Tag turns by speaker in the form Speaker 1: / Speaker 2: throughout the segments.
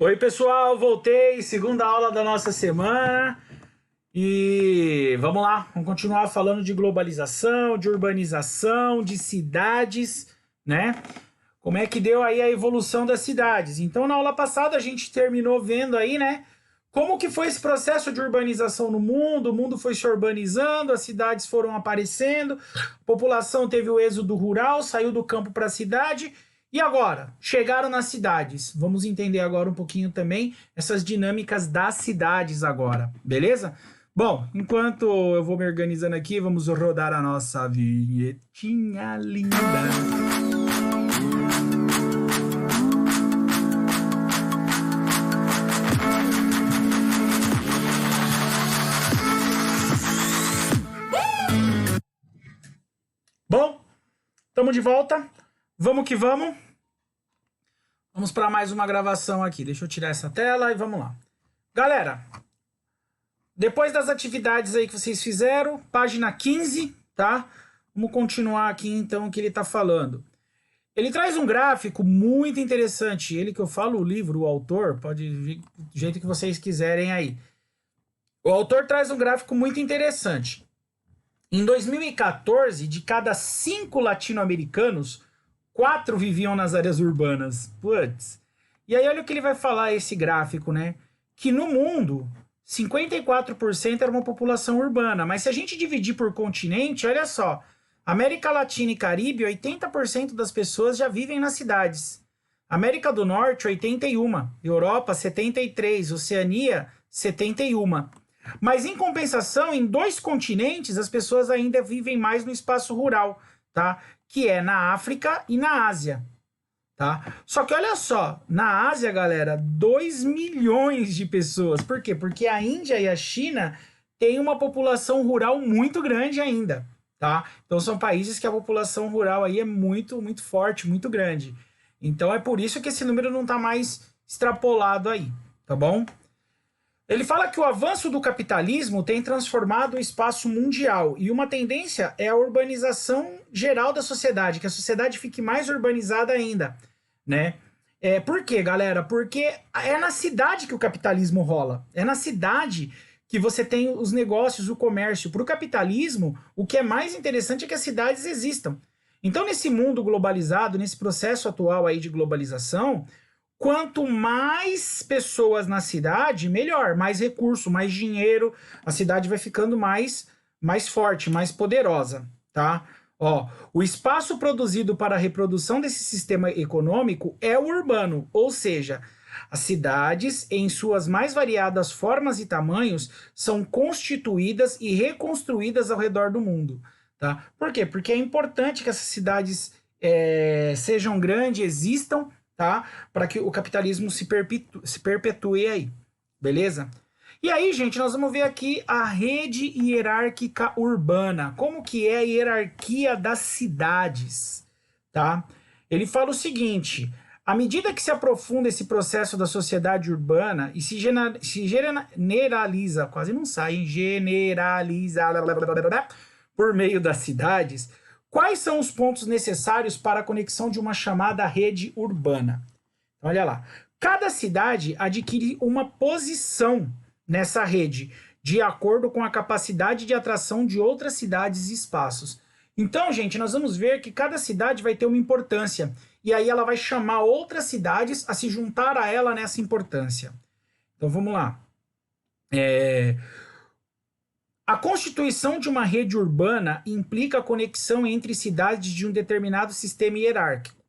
Speaker 1: Oi, pessoal, voltei, segunda aula da nossa semana e vamos lá, vamos continuar falando de globalização, de urbanização, de cidades, né? Como é que deu aí a evolução das cidades? Então, na aula passada a gente terminou vendo aí, né? Como que foi esse processo de urbanização no mundo? O mundo foi se urbanizando, as cidades foram aparecendo, a população teve o êxodo rural, saiu do campo para a cidade. E agora? Chegaram nas cidades. Vamos entender agora um pouquinho também essas dinâmicas das cidades agora, beleza? Bom, enquanto eu vou me organizando aqui, vamos rodar a nossa vinhetinha linda. Bom, estamos de volta. Vamos que vamos. Vamos para mais uma gravação aqui. Deixa eu tirar essa tela e vamos lá. Galera, depois das atividades aí que vocês fizeram, página 15, tá? Vamos continuar aqui então o que ele está falando. Ele traz um gráfico muito interessante. Ele que eu falo, o livro, o autor, pode vir do jeito que vocês quiserem aí. O autor traz um gráfico muito interessante. Em 2014, de cada 5 latino-americanos, 4 viviam nas áreas urbanas. Putz. E aí olha o que ele vai falar, esse gráfico, né? Que no mundo, 54% era uma população urbana. Mas se a gente dividir por continente, olha só. América Latina e Caribe, 80% das pessoas já vivem nas cidades. América do Norte, 81%. Europa, 73%. Oceania, 71%. Mas em compensação, em 2 continentes, as pessoas ainda vivem mais no espaço rural, tá? Que é na África e na Ásia, tá? Só que olha só, na Ásia, galera, 2 milhões de pessoas. Por quê? Porque a Índia e a China têm uma população rural muito grande ainda, tá? Então são países que a população rural aí é muito, muito forte, muito grande. Então é por isso que esse número não está mais extrapolado aí, tá bom? Ele fala que o avanço do capitalismo tem transformado o espaço mundial e uma tendência é a urbanização geral da sociedade, que a sociedade fique mais urbanizada ainda, né? Por quê, galera? Porque é na cidade que o capitalismo rola, é na cidade que você tem os negócios, o comércio. Para o capitalismo, o que é mais interessante é que as cidades existam. Então, nesse mundo globalizado, nesse processo atual aí de globalização, quanto mais pessoas na cidade, melhor. Mais recurso, mais dinheiro, a cidade vai ficando mais forte, mais poderosa, tá? Ó, o espaço produzido para a reprodução desse sistema econômico é o urbano, ou seja, as cidades, em suas mais variadas formas e tamanhos, são constituídas e reconstruídas ao redor do mundo, tá? Por quê? Porque é importante que essas cidades sejam grandes, existam, tá? Para que o capitalismo se perpetue aí, beleza? E aí, gente, nós vamos ver aqui a rede hierárquica urbana. Como que é a hierarquia das cidades, tá? Ele fala o seguinte: à medida que se aprofunda esse processo da sociedade urbana e se generaliza, quase não sai, hein? Generaliza por meio das cidades, quais são os pontos necessários para a conexão de uma chamada rede urbana? Então, olha lá. Cada cidade adquire uma posição nessa rede, de acordo com a capacidade de atração de outras cidades e espaços. Então, gente, nós vamos ver que cada cidade vai ter uma importância. E aí ela vai chamar outras cidades a se juntar a ela nessa importância. Então, vamos lá. A constituição de uma rede urbana implica a conexão entre cidades de um determinado sistema hierárquico,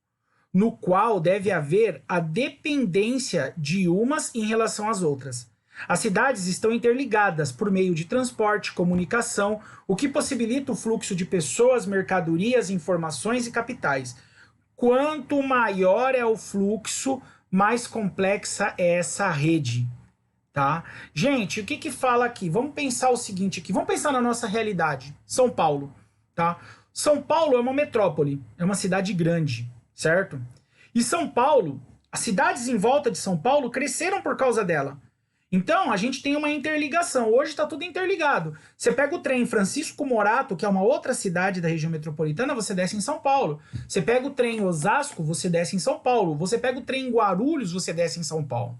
Speaker 1: no qual deve haver a dependência de umas em relação às outras. As cidades estão interligadas por meio de transporte, comunicação, o que possibilita o fluxo de pessoas, mercadorias, informações e capitais. Quanto maior é o fluxo, mais complexa é essa rede. Tá? Gente, o que fala aqui? Vamos pensar o seguinte aqui, vamos pensar na nossa realidade. São Paulo, tá? São Paulo é uma metrópole, é uma cidade grande, certo? E São Paulo, as cidades em volta de São Paulo cresceram por causa dela. Então, a gente tem uma interligação. Hoje está tudo interligado. Você pega o trem Francisco Morato, que é uma outra cidade da região metropolitana, você desce em São Paulo. Você pega o trem Osasco, você desce em São Paulo. Você pega o trem Guarulhos, você desce em São Paulo.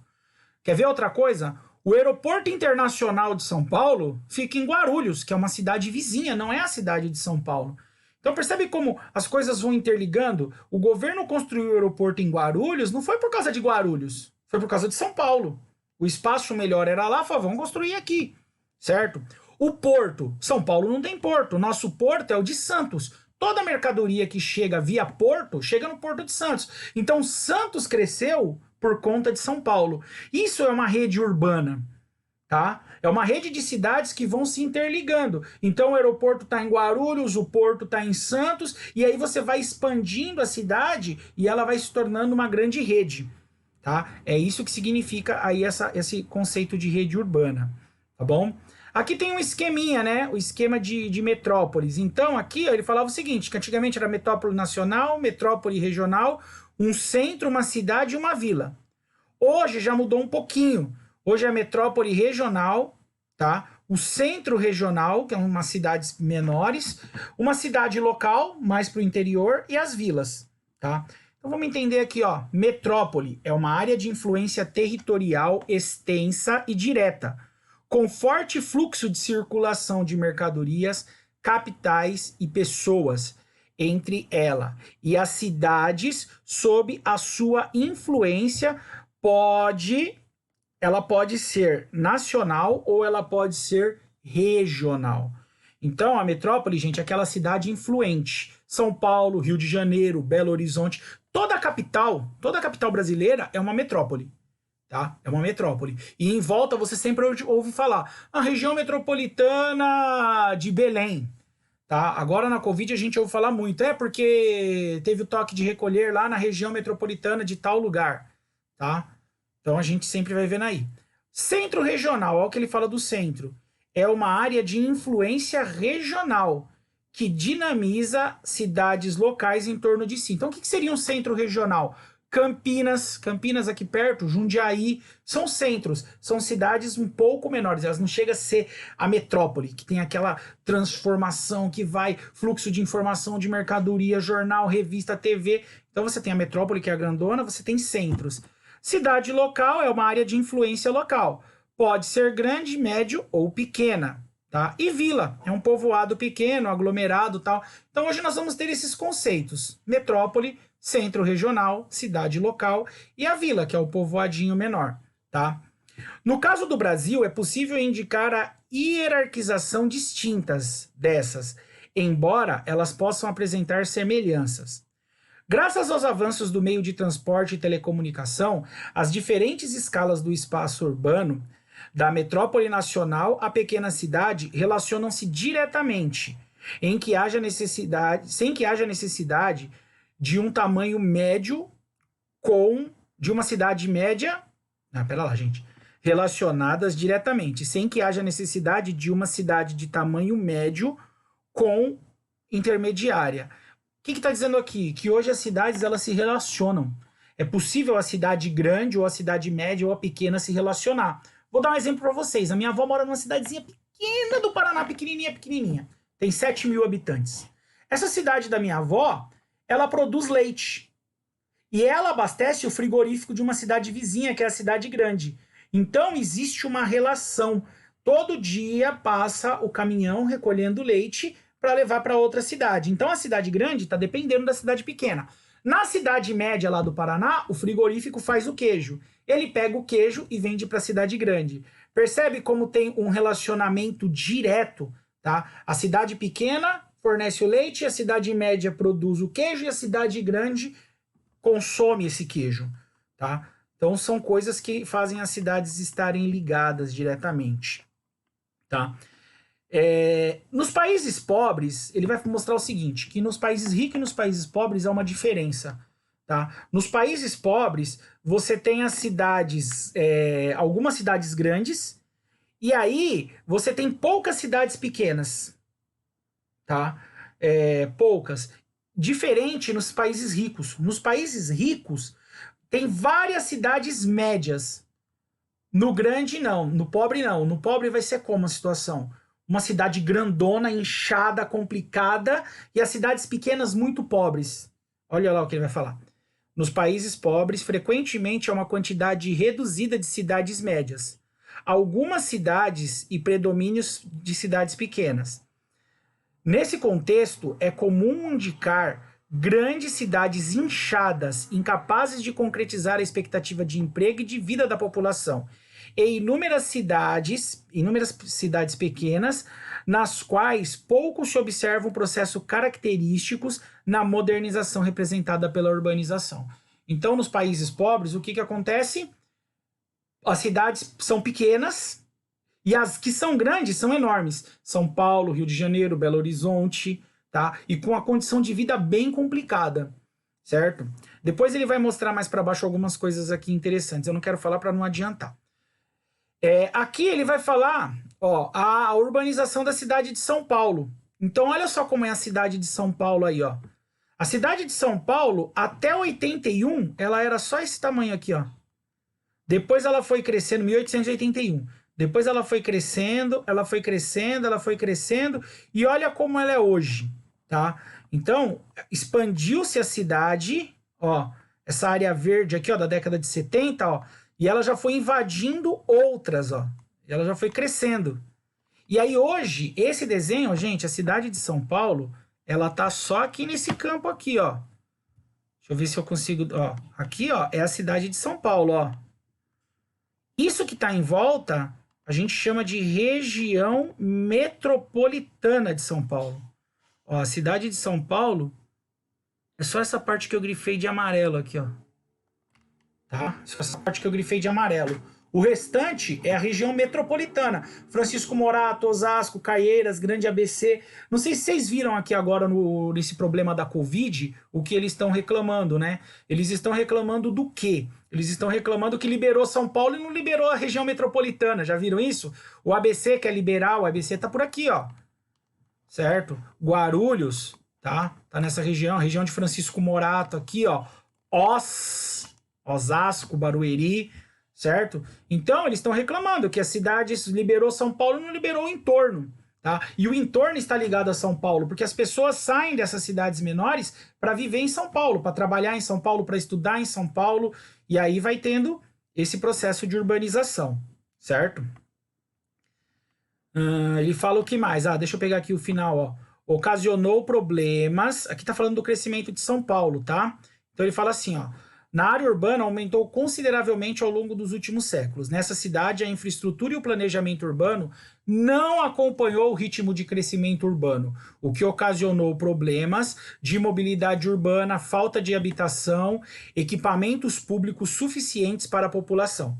Speaker 1: Quer ver outra coisa? O Aeroporto Internacional de São Paulo fica em Guarulhos, que é uma cidade vizinha, não é a cidade de São Paulo. Então percebe como as coisas vão interligando? O governo construiu o aeroporto em Guarulhos, não foi por causa de Guarulhos, foi por causa de São Paulo. O espaço melhor era lá, falou, vamos construir aqui, certo? O porto, São Paulo não tem porto, o nosso porto é o de Santos. Toda mercadoria que chega via porto, chega no Porto de Santos. Então Santos cresceu por conta de São Paulo. Isso é uma rede urbana, tá? É uma rede de cidades que vão se interligando. Então o aeroporto está em Guarulhos, o porto está em Santos, e aí você vai expandindo a cidade e ela vai se tornando uma grande rede, tá? É isso que significa aí esse conceito de rede urbana, tá bom? Aqui tem um esqueminha, né? O esquema de metrópoles. Então aqui ó, ele falava o seguinte, que antigamente era metrópole nacional, metrópole regional, um centro, uma cidade e uma vila. Hoje já mudou um pouquinho. Hoje é a metrópole regional, tá? O centro regional, que é umas cidades menores, uma cidade local, mais para o interior, e as vilas, tá? Então vamos entender aqui, ó. Metrópole é uma área de influência territorial extensa e direta, com forte fluxo de circulação de mercadorias, capitais e pessoas entre ela. E as cidades, sob a sua influência, ela pode ser nacional ou ela pode ser regional. Então, a metrópole, gente, é aquela cidade influente. São Paulo, Rio de Janeiro, Belo Horizonte, toda a capital brasileira é uma metrópole, tá? É uma metrópole. E em volta você sempre ouve falar a região metropolitana de Belém, tá? Agora na Covid a gente ouve falar muito, porque teve o toque de recolher lá na região metropolitana de tal lugar, tá? Então a gente sempre vai vendo aí. Centro regional, olha o que ele fala do centro. É uma área de influência regional que dinamiza cidades locais em torno de si. Então o que seria um centro regional? Campinas aqui perto, Jundiaí, são centros, são cidades um pouco menores, elas não chegam a ser a metrópole, que tem aquela transformação que vai, fluxo de informação, de mercadoria, jornal, revista, TV. Então você tem a metrópole, que é a grandona, você tem centros. Cidade local é uma área de influência local. Pode ser grande, médio ou pequena, tá? E vila é um povoado pequeno, aglomerado, tal. Então hoje nós vamos ter esses conceitos: metrópole, centro regional, cidade local e a vila, que é o povoadinho menor, tá? No caso do Brasil, é possível indicar a hierarquização distintas dessas, embora elas possam apresentar semelhanças. Graças aos avanços do meio de transporte e telecomunicação, as diferentes escalas do espaço urbano, da metrópole nacional à pequena cidade, relacionam-se diretamente, sem que haja necessidade de um tamanho médio de uma cidade média. Pera lá, gente. Relacionadas diretamente, sem que haja necessidade de uma cidade de tamanho médio com intermediária. O que está dizendo aqui? Que hoje as cidades elas se relacionam. É possível a cidade grande ou a cidade média ou a pequena se relacionar. Vou dar um exemplo para vocês. A minha avó mora numa cidadezinha pequena do Paraná, pequenininha. Tem 7 mil habitantes. Essa cidade da minha avó, ela produz leite. E ela abastece o frigorífico de uma cidade vizinha, que é a cidade grande. Então existe uma relação. Todo dia passa o caminhão recolhendo leite para levar para outra cidade. Então a cidade grande está dependendo da cidade pequena. Na cidade média lá do Paraná, o frigorífico faz o queijo. Ele pega o queijo e vende para a cidade grande. Percebe como tem um relacionamento direto, tá? A cidade pequena fornece o leite, a cidade média produz o queijo e a cidade grande consome esse queijo, tá? Então são coisas que fazem as cidades estarem ligadas diretamente, tá? Nos países pobres, ele vai mostrar o seguinte, que nos países ricos e nos países pobres há uma diferença, tá? Nos países pobres, você tem as cidades, algumas cidades grandes, e aí você tem poucas cidades pequenas, tá? Poucas. Diferente nos países ricos. Nos países ricos, tem várias cidades médias. No grande, não. No pobre, não. No pobre vai ser como a situação? Uma cidade grandona, inchada, complicada, e as cidades pequenas muito pobres. Olha lá o que ele vai falar. Nos países pobres, frequentemente é uma quantidade reduzida de cidades médias. Algumas cidades e predomínios de cidades pequenas. Nesse contexto, é comum indicar grandes cidades inchadas, incapazes de concretizar a expectativa de emprego e de vida da população, e inúmeras cidades pequenas, nas quais pouco se observa um processo característicos na modernização representada pela urbanização. Então, nos países pobres, o que acontece? As cidades são pequenas e as que são grandes são enormes. São Paulo, Rio de Janeiro, Belo Horizonte, tá? E com a condição de vida bem complicada, certo? Depois ele vai mostrar mais para baixo algumas coisas aqui interessantes. Eu não quero falar para não adiantar. Aqui ele vai falar, ó, a urbanização da cidade de São Paulo. Então, olha só como é a cidade de São Paulo aí, ó. A cidade de São Paulo, até 81, ela era só esse tamanho aqui, ó. Depois ela foi crescendo, 1881. Depois ela foi crescendo, ela foi crescendo, ela foi crescendo. E olha como ela é hoje, tá? Então, expandiu-se a cidade, ó. Essa área verde aqui, ó, da década de 70, ó. E ela já foi invadindo outras, ó. E ela já foi crescendo. E aí hoje, esse desenho, gente, a cidade de São Paulo, ela tá só aqui nesse campo aqui, ó. Deixa eu ver se eu consigo, ó. Aqui, ó, é a cidade de São Paulo, ó. Isso que tá em volta, a gente chama de região metropolitana de São Paulo. Ó, a cidade de São Paulo é só essa parte que eu grifei de amarelo aqui, ó. Tá? Essa parte que eu grifei de amarelo. O restante é a região metropolitana. Francisco Morato, Osasco, Caieiras, Grande ABC. Não sei se vocês viram aqui agora nesse problema da Covid, o que eles estão reclamando, né? Eles estão reclamando do quê? Eles estão reclamando que liberou São Paulo e não liberou a região metropolitana. Já viram isso? O ABC quer liberar, o ABC tá por aqui, ó. Certo? Guarulhos, tá? Tá nessa região de Francisco Morato aqui, ó. Osasco, Barueri, certo? Então, eles estão reclamando que a cidade liberou São Paulo e não liberou o entorno, tá? E o entorno está ligado a São Paulo, porque as pessoas saem dessas cidades menores para viver em São Paulo, para trabalhar em São Paulo, para estudar em São Paulo, e aí vai tendo esse processo de urbanização, certo? Ele fala o que mais? Deixa eu pegar aqui o final, ó. Ocasionou problemas. Aqui tá falando do crescimento de São Paulo, tá? Então ele fala assim, ó. Na área urbana aumentou consideravelmente ao longo dos últimos séculos. Nessa cidade, a infraestrutura e o planejamento urbano não acompanhou o ritmo de crescimento urbano, o que ocasionou problemas de mobilidade urbana, falta de habitação, equipamentos públicos suficientes para a população.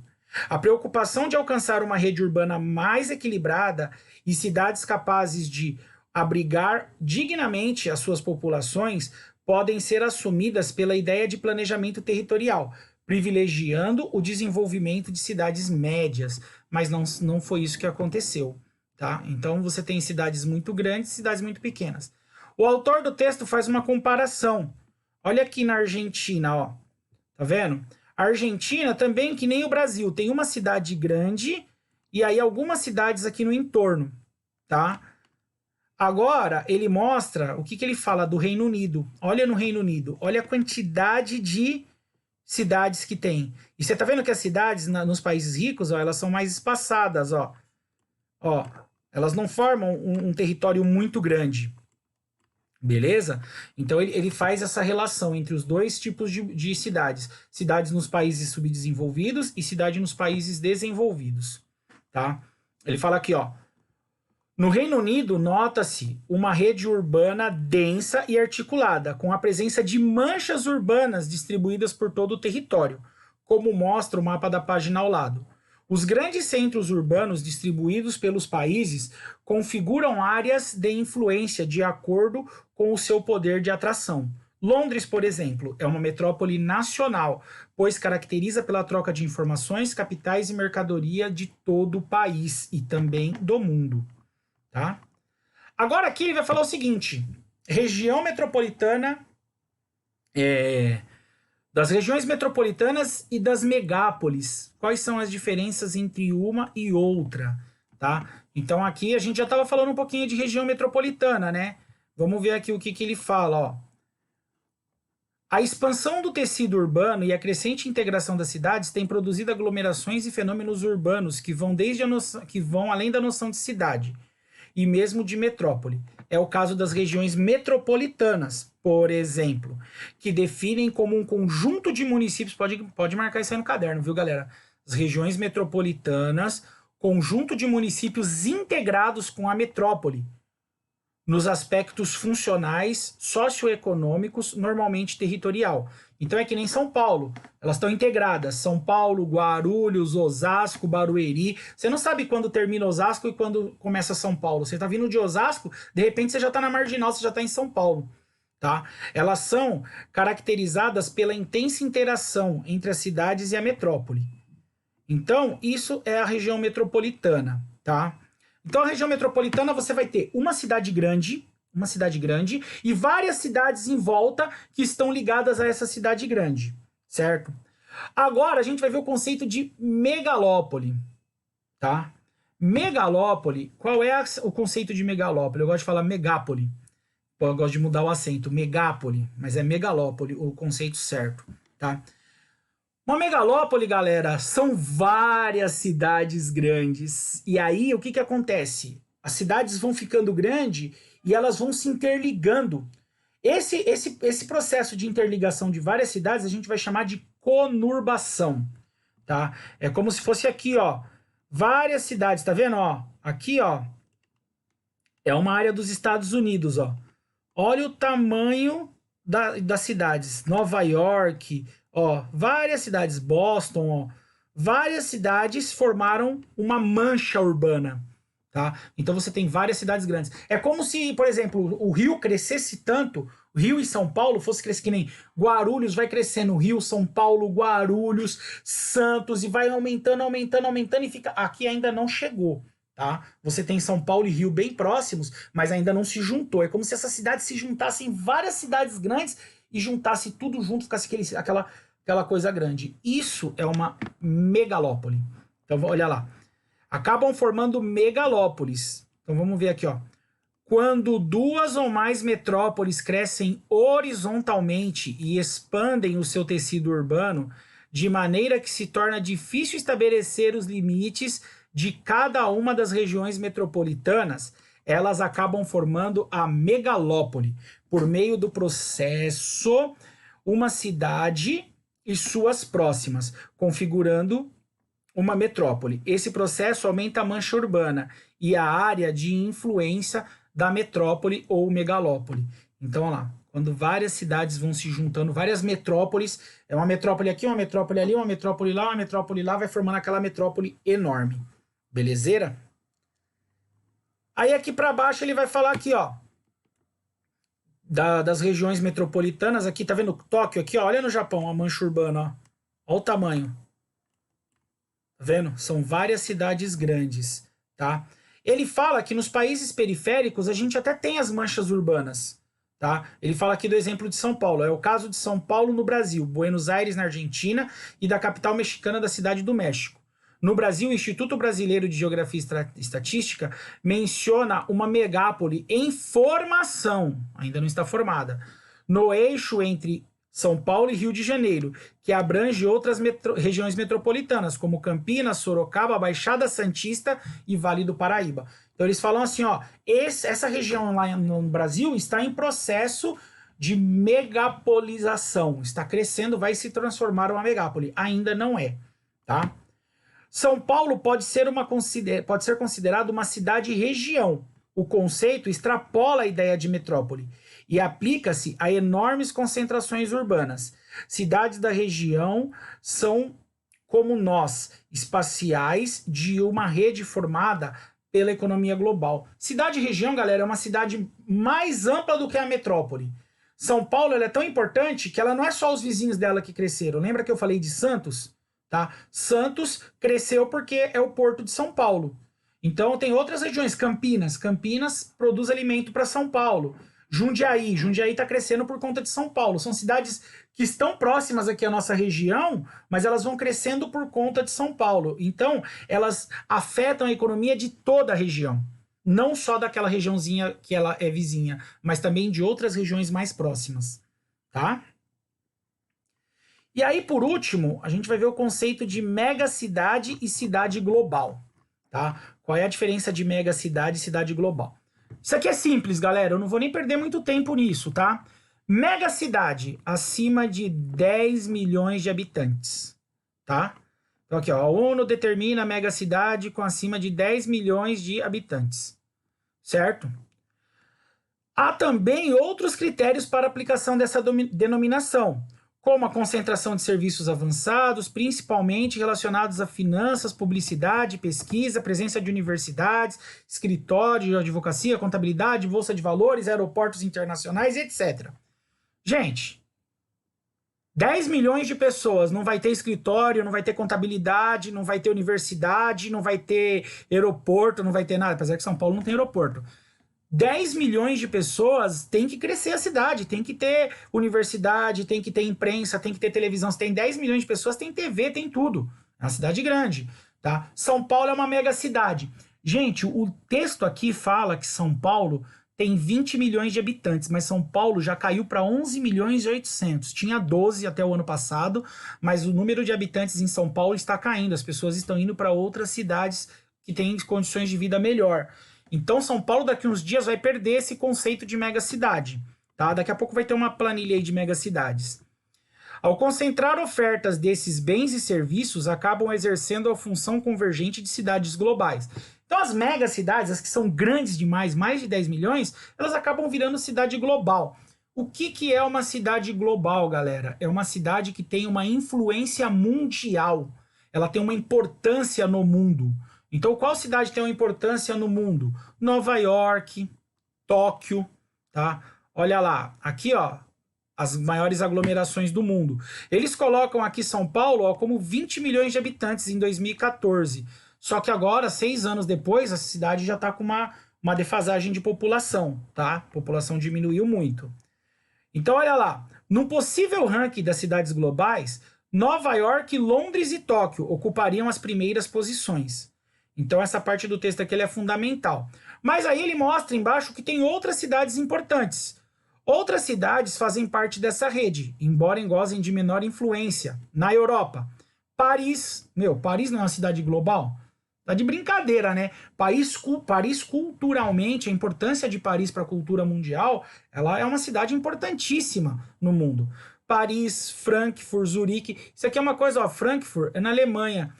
Speaker 1: A preocupação de alcançar uma rede urbana mais equilibrada e cidades capazes de abrigar dignamente as suas populações podem ser assumidas pela ideia de planejamento territorial, privilegiando o desenvolvimento de cidades médias, mas não foi isso que aconteceu, tá? Então você tem cidades muito grandes e cidades muito pequenas. O autor do texto faz uma comparação. Olha aqui na Argentina, ó. Tá vendo? A Argentina também, que nem o Brasil, tem uma cidade grande e aí algumas cidades aqui no entorno, tá? Agora, ele mostra o que ele fala do Reino Unido. Olha no Reino Unido, olha a quantidade de cidades que tem. E você tá vendo que as cidades nos países ricos, ó, elas são mais espaçadas, ó. Ó, elas não formam um território muito grande. Beleza? Então ele faz essa relação entre os dois tipos de cidades. Cidades nos países subdesenvolvidos e cidade nos países desenvolvidos. Tá? Ele fala aqui, ó. No Reino Unido, nota-se uma rede urbana densa e articulada, com a presença de manchas urbanas distribuídas por todo o território, como mostra o mapa da página ao lado. Os grandes centros urbanos distribuídos pelos países configuram áreas de influência de acordo com o seu poder de atração. Londres, por exemplo, é uma metrópole nacional, pois caracteriza pela troca de informações, capitais e mercadoria de todo o país e também do mundo. Tá? Agora aqui ele vai falar o seguinte: região metropolitana, das regiões metropolitanas e das megápolis. Quais são as diferenças entre uma e outra? Tá? Então aqui a gente já estava falando um pouquinho de região metropolitana, né? Vamos ver aqui o que ele fala, ó. A expansão do tecido urbano e a crescente integração das cidades têm produzido aglomerações e fenômenos urbanos que vão que vão além da noção de cidade e mesmo de metrópole. É o caso das regiões metropolitanas, por exemplo, que definem como um conjunto de municípios, pode marcar isso aí no caderno, viu, galera? As regiões metropolitanas, conjunto de municípios integrados com a metrópole, nos aspectos funcionais, socioeconômicos, normalmente territorial. Então é que nem São Paulo, elas estão integradas. São Paulo, Guarulhos, Osasco, Barueri. Você não sabe quando termina Osasco e quando começa São Paulo. Você está vindo de Osasco, de repente você já está na Marginal, você já está em São Paulo. Tá? Elas são caracterizadas pela intensa interação entre as cidades e a metrópole. Então, isso é a região metropolitana, tá? Então, a região metropolitana você vai ter uma cidade grande e várias cidades em volta que estão ligadas a essa cidade grande, certo? Agora a gente vai ver o conceito de megalópole, tá? Megalópole, qual é o conceito de megalópole? Eu gosto de falar megápole. Eu gosto de mudar o acento, megápole, mas é megalópole o conceito certo, tá? Uma megalópole, galera, são várias cidades grandes. E aí, o que acontece? As cidades vão ficando grandes e elas vão se interligando. Esse processo de interligação de várias cidades a gente vai chamar de conurbação, tá? É como se fosse aqui, ó, várias cidades, tá vendo, ó? Aqui, ó, é uma área dos Estados Unidos, ó. Olha o tamanho das cidades. Nova York, ó, várias cidades, Boston, ó, várias cidades formaram uma mancha urbana, tá? Então você tem várias cidades grandes. É como se, por exemplo, o Rio crescesse tanto, o Rio e São Paulo fosse crescer que nem Guarulhos vai crescendo, Rio, São Paulo, Guarulhos, Santos, e vai aumentando e fica... Aqui ainda não chegou, tá? Você tem São Paulo e Rio bem próximos, mas ainda não se juntou. É como se essas cidades se juntassem, várias cidades grandes, e juntasse tudo junto, ficasse aquela coisa grande. Isso é uma megalópole. Então, olha lá. Acabam formando megalópolis. Então, vamos ver aqui, ó. Quando duas ou mais metrópoles crescem horizontalmente e expandem o seu tecido urbano, de maneira que se torna difícil estabelecer os limites de cada uma das regiões metropolitanas, elas acabam formando a megalópole, por meio do processo, uma cidade e suas próximas, configurando uma metrópole. Esse processo aumenta a mancha urbana e a área de influência da metrópole ou megalópole. Então, olha lá, quando várias cidades vão se juntando, várias metrópoles, é uma metrópole aqui, uma metrópole ali, uma metrópole lá, vai formando aquela metrópole enorme. Belezeira? Aí aqui para baixo ele vai falar aqui, ó, das regiões metropolitanas. Aqui, tá vendo Tóquio aqui, ó, olha no Japão, a mancha urbana, ó. Olha o tamanho. Tá vendo? São várias cidades grandes, tá? Ele fala que nos países periféricos a gente até tem as manchas urbanas, tá? Ele fala aqui do exemplo de São Paulo. É o caso de São Paulo no Brasil, Buenos Aires na Argentina e da capital mexicana da Cidade do México. No Brasil, o Instituto Brasileiro de Geografia e Estatística menciona uma megápole em formação, ainda não está formada, no eixo entre São Paulo e Rio de Janeiro, que abrange outras regiões metropolitanas, como Campinas, Sorocaba, Baixada Santista e Vale do Paraíba. Então eles falam assim, ó, essa região lá no Brasil está em processo de megapolização, está crescendo, vai se transformar em uma megápole. Ainda não é, tá? São Paulo pode ser considerado uma cidade-região. O conceito extrapola a ideia de metrópole e aplica-se a enormes concentrações urbanas. Cidades da região são como nós, espaciais de uma rede formada pela economia global. Cidade-região, galera, é uma cidade mais ampla do que a metrópole. São Paulo ela é tão importante que ela não é só os vizinhos dela que cresceram. Lembra que eu falei de Santos? Tá? Santos cresceu porque é o porto de São Paulo. Então tem outras regiões, Campinas produz alimento para São Paulo. Jundiaí está crescendo por conta de São Paulo. São cidades que estão próximas aqui à nossa região, mas elas vão crescendo por conta de São Paulo. Então elas afetam a economia de toda a região. Não só daquela regiãozinha que ela é vizinha, mas também de outras regiões mais próximas. Tá? E aí, por último, a gente vai ver o conceito de megacidade e cidade global, tá? Qual é a diferença de megacidade e cidade global? Isso aqui é simples, galera, eu não vou nem perder muito tempo nisso, tá? Megacidade, acima de 10 milhões de habitantes, tá? Então aqui, ó, a ONU determina a megacidade com acima de 10 milhões de habitantes, certo? Há também outros critérios para aplicação dessa denominação, como a concentração de serviços avançados, principalmente relacionados a finanças, publicidade, pesquisa, presença de universidades, escritório de advocacia, contabilidade, bolsa de valores, aeroportos internacionais, etc. Gente, 10 milhões de pessoas, não vai ter escritório, não vai ter contabilidade, não vai ter universidade, não vai ter aeroporto, não vai ter nada, apesar que São Paulo não tem aeroporto. 10 milhões de pessoas, tem que crescer a cidade, tem que ter universidade, tem que ter imprensa, tem que ter televisão. Se tem 10 milhões de pessoas, tem TV, tem tudo. É uma cidade grande, tá? São Paulo é uma mega cidade. Gente, o texto aqui fala que São Paulo tem 20 milhões de habitantes, mas São Paulo já caiu para 11 milhões e 800. Tinha 12 até o ano passado, mas o número de habitantes em São Paulo está caindo. As pessoas estão indo para outras cidades que têm condições de vida melhor. Então, São Paulo, daqui uns dias, vai perder esse conceito de megacidade. Tá? Daqui a pouco vai ter uma planilha aí de megacidades. Ao concentrar ofertas desses bens e serviços, acabam exercendo a função convergente de cidades globais. Então, as megacidades, as que são grandes demais, mais de 10 milhões, elas acabam virando cidade global. O que é uma cidade global, galera? É uma cidade que tem uma influência mundial. Ela tem uma importância no mundo. Então, qual cidade tem uma importância no mundo? Nova York, Tóquio, tá? Olha lá, aqui, ó, as maiores aglomerações do mundo. Eles colocam aqui São Paulo, ó, como 20 milhões de habitantes em 2014. Só que agora, 6 anos depois, a cidade já está com uma defasagem de população, tá? A população diminuiu muito. Então, olha lá, num possível ranking das cidades globais, Nova York, Londres e Tóquio ocupariam as primeiras posições. Então essa parte do texto aqui é fundamental. Mas aí ele mostra embaixo que tem outras cidades importantes. Outras cidades fazem parte dessa rede, embora gozem de menor influência. Na Europa, Paris, Paris não é uma cidade global? Tá de brincadeira, né? Paris culturalmente, a importância de Paris para a cultura mundial, ela é uma cidade importantíssima no mundo. Paris, Frankfurt, Zurique, isso aqui é uma coisa, ó, Frankfurt é na Alemanha.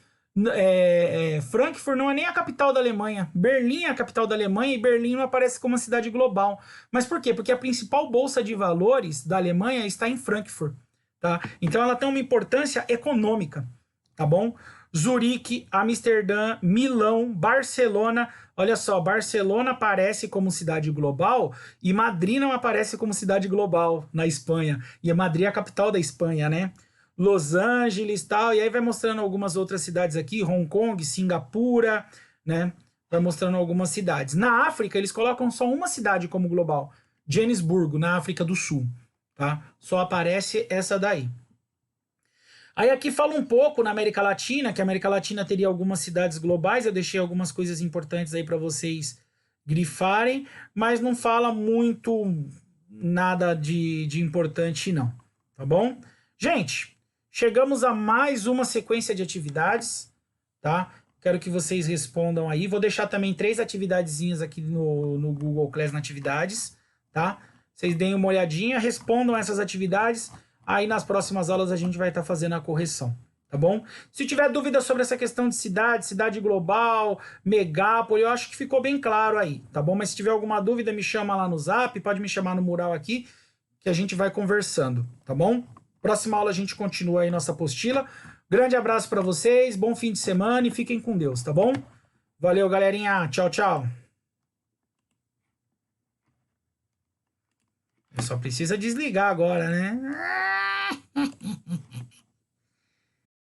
Speaker 1: Frankfurt não é nem a capital da Alemanha. Berlim é a capital da Alemanha e Berlim não aparece como uma cidade global. Mas por quê? Porque a principal bolsa de valores da Alemanha está em Frankfurt, tá? Então ela tem uma importância econômica, tá bom? Zurique, Amsterdã, Milão, Barcelona. Olha só, Barcelona aparece como cidade global e Madrid não aparece como cidade global na Espanha. E Madrid é a capital da Espanha, né? Los Angeles, tal, e aí vai mostrando algumas outras cidades aqui, Hong Kong, Singapura, né? Vai mostrando algumas cidades. Na África, eles colocam só uma cidade como global, Joanesburgo, na África do Sul, tá? Só aparece essa daí. Aí aqui fala um pouco na América Latina, que a América Latina teria algumas cidades globais, eu deixei algumas coisas importantes aí para vocês grifarem, mas não fala muito nada de importante não, tá bom? Gente, chegamos a mais uma sequência de atividades, tá? Quero que vocês respondam aí. Vou deixar também 3 atividadezinhas aqui no Google Class na atividades, tá? Vocês deem uma olhadinha, respondam essas atividades. Aí nas próximas aulas a gente vai estar fazendo a correção, tá bom? Se tiver dúvida sobre essa questão de cidade global, megápole, eu acho que ficou bem claro aí, tá bom? Mas se tiver alguma dúvida, me chama lá no Zap, pode me chamar no mural aqui, que a gente vai conversando, tá bom? Próxima aula a gente continua aí nossa apostila. Grande abraço para vocês, bom fim de semana e fiquem com Deus, tá bom? Valeu, galerinha. Tchau, tchau. Só precisa desligar agora, né?